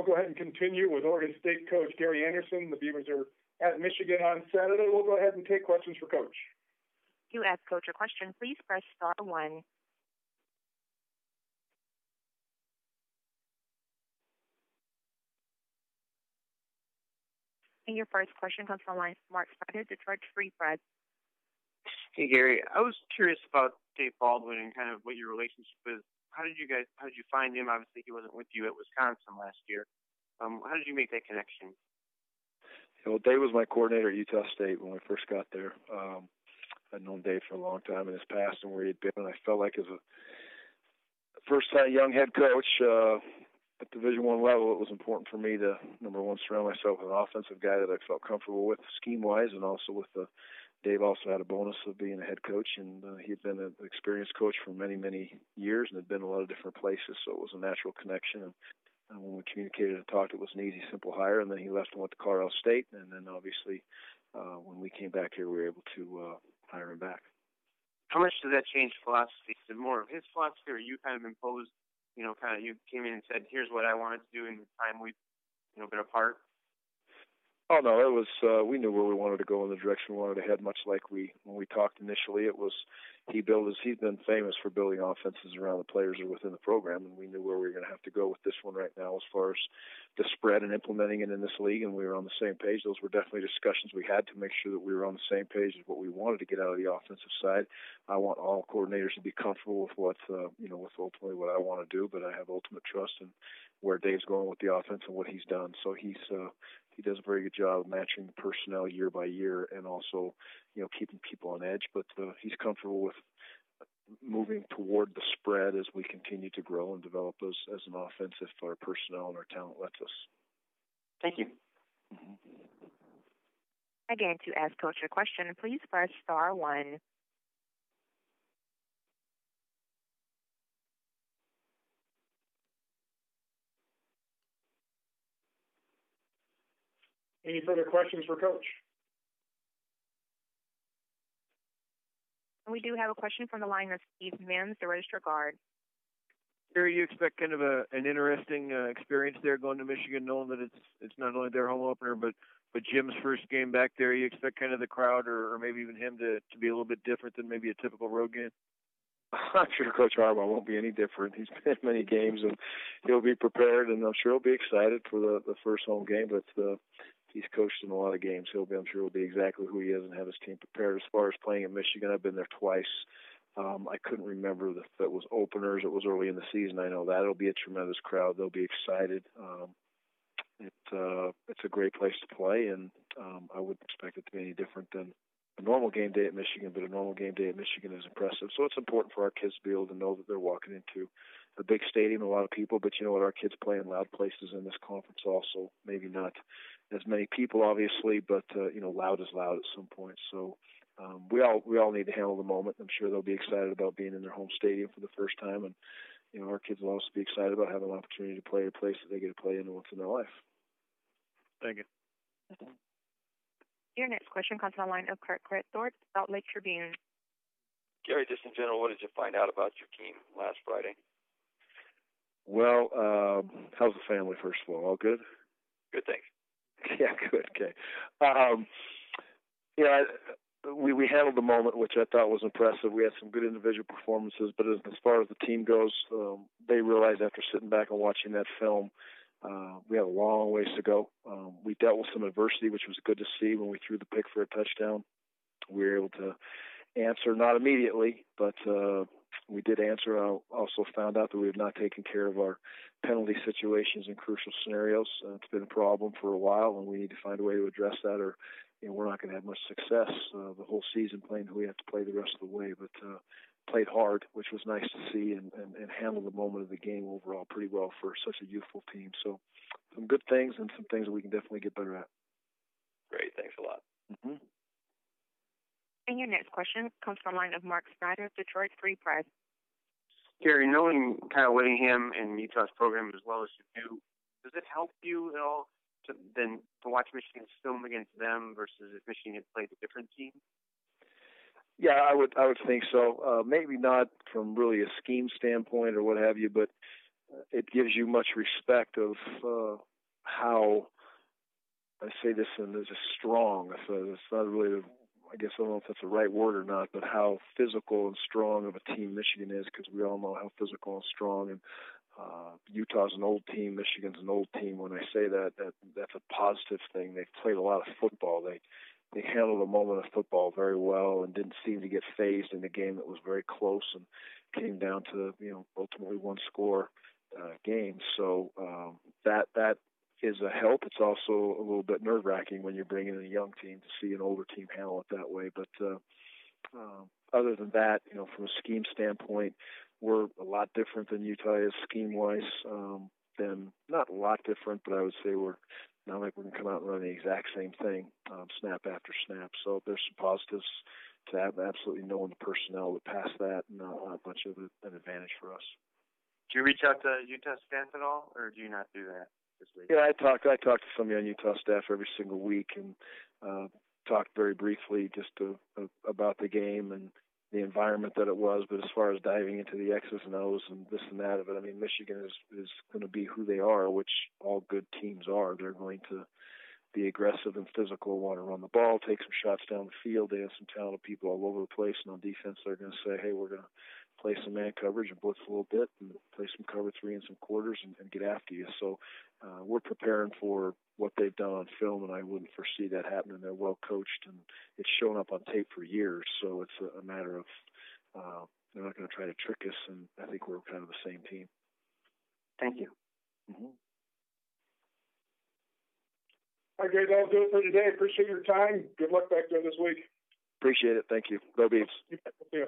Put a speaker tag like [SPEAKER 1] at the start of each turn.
[SPEAKER 1] we'll go ahead and continue with Oregon State coach Gary Andersen. The Beavers are at Michigan on Saturday. We'll go ahead and take questions for Coach.
[SPEAKER 2] To ask Coach a question, please press *1. And your first question comes from Mark Snyder, Detroit Free Press.
[SPEAKER 3] Hey, Gary. I was curious about Dave Baldwin and kind of what your relationship is. How did you find him? Obviously, he wasn't with you at Wisconsin last year. How did you make that connection?
[SPEAKER 4] Well, Dave was my coordinator at Utah State when we first got there. I'd known Dave for a long time in his past and where he'd been, and I felt like as a first-time young head coach at Division I level, it was important for me to, number one, surround myself with an offensive guy that I felt comfortable with scheme-wise, and also with Dave also had a bonus of being a head coach, and he'd been an experienced coach for many, many years and had been in a lot of different places, so it was a natural connection. And when we communicated and talked, it was an easy, simple hire, and then he left and went to Colorado State, and then obviously when we came back here, we were able to hire him back.
[SPEAKER 3] How much did that change philosophy? Is it more of his philosophy, or you kind of imposed, you came in and said, here's what I wanted to do in the time we've, been apart?
[SPEAKER 4] Oh, no, it was, we knew where we wanted to go in the direction we wanted to head, much like when we talked initially. It was, he's been famous for building offenses around the players or within the program, and we knew where we were going to have to go with this one right now as far as the spread and implementing it in this league, and we were on the same page. Those were definitely discussions we had to make sure that we were on the same page as what we wanted to get out of the offensive side. I want all coordinators to be comfortable with with ultimately what I want to do, but I have ultimate trust in where Dave's going with the offense and what he's done. So he does a very good job of matching the personnel year by year and also, keeping people on edge. But he's comfortable with moving toward the spread as we continue to grow and develop as an offense if our personnel and our talent lets us.
[SPEAKER 3] Thank you.
[SPEAKER 4] Mm-hmm.
[SPEAKER 2] Again, to ask Coach a question, please press *1.
[SPEAKER 1] Any further questions for Coach?
[SPEAKER 2] We do have a question from the line of Steve Mims, the registrar guard.
[SPEAKER 5] Gary, you expect kind of an interesting experience there going to Michigan, knowing that it's not only their home opener, but Jim's first game back there. You expect kind of the crowd or maybe even him to be a little bit different than maybe a typical road game?
[SPEAKER 4] I'm sure Coach Harbaugh won't be any different. He's been in many games, and he'll be prepared, and I'm sure he'll be excited for the first home game, but he's coached in a lot of games. I'm sure he'll be exactly who he is and have his team prepared. As far as playing at Michigan, I've been there twice. I couldn't remember if it was openers. It was early in the season. I know that. It'll be a tremendous crowd. They'll be excited. It's a great place to play, and I wouldn't expect it to be any different than a normal game day at Michigan, but a normal game day at Michigan is impressive. So it's important for our kids to be able to know that they're walking into a big stadium, a lot of people, but you know what, our kids play in loud places in this conference also. Maybe not as many people, obviously, but, loud is loud at some point. So we all need to handle the moment. I'm sure they'll be excited about being in their home stadium for the first time, and, our kids will also be excited about having an opportunity to play at a place that they get to play in once in their life.
[SPEAKER 5] Thank you.
[SPEAKER 2] Your next question comes from the line of Kurt Kretzorf, Salt Lake Tribune.
[SPEAKER 6] Gary, just in general, what did you find out about your team last Friday?
[SPEAKER 4] Well, how's the family, first of all? All good?
[SPEAKER 6] Good, thanks.
[SPEAKER 4] Yeah, good, okay. We handled the moment, which I thought was impressive. We had some good individual performances, but as far as the team goes, they realized after sitting back and watching that film, we have a long ways to go. We dealt with some adversity, which was good to see when we threw the pick for a touchdown. We were able to answer, not immediately, but we did answer. I also found out that we have not taken care of our penalty situations in crucial scenarios. It's been a problem for a while, and we need to find a way to address that, or we're not going to have much success the whole season playing who we have to play the rest of the way. But played hard, which was nice to see, and handled the moment of the game overall pretty well for such a youthful team. So some good things and some things that we can definitely get better at.
[SPEAKER 6] Great, thanks a lot.
[SPEAKER 4] Mm-hmm.
[SPEAKER 2] And your next question comes from the line of Mark Snyder, Detroit Free Press.
[SPEAKER 3] Gary, knowing Kyle Whittingham and Utah's program as well as you do, does it help you at all to watch Michigan's film against them versus if Michigan had played a different team?
[SPEAKER 4] Yeah, I would think so. Maybe not from really a scheme standpoint or what have you, but it gives you much respect of how I say this and it's just strong. It's not really, I guess I don't know if that's the right word or not, but how physical and strong of a team Michigan is, because we all know how physical and strong. And Utah's an old team, Michigan's an old team. When I say that, that's a positive thing. They've played a lot of football. They handled a moment of football very well and didn't seem to get phased in a game that was very close and came down to ultimately one score game. So that is a help. It's also a little bit nerve-wracking when you're bringing in a young team to see an older team handle it that way. But other than that, from a scheme standpoint, we're a lot different than Utah is scheme-wise. Then not a lot different, but I would say we're not like we're going to come out and run the exact same thing, snap after snap. So there's some positives to have absolutely knowing the personnel that pass that, and not much of an advantage for us.
[SPEAKER 3] Do you reach out to Utah staff at all, or do you not do that this week?
[SPEAKER 4] Yeah, I talk to somebody on Utah staff every single week, and talked very briefly just about the game and the environment that it was. But as far as diving into the X's and O's and this and that of it, I mean, Michigan is going to be who they are, which all good teams are. They're going to be aggressive and physical, want to run the ball, take some shots down the field. They have some talented people all over the place, and on defense they're going to say, hey, we're going to play some man coverage and blitz a little bit and play some cover three and some quarters and get after you. So we're preparing for what they've done on film, and I wouldn't foresee that happening. They're well coached, and it's shown up on tape for years. So it's a matter of they're not going to try to trick us, and I think we're kind of the same team.
[SPEAKER 3] Thank you.
[SPEAKER 4] Mm-hmm.
[SPEAKER 1] All right, guys, that'll do it for today. Appreciate your time. Good luck back there this week.
[SPEAKER 4] Appreciate it. Thank you. Go Beavs.
[SPEAKER 1] See you.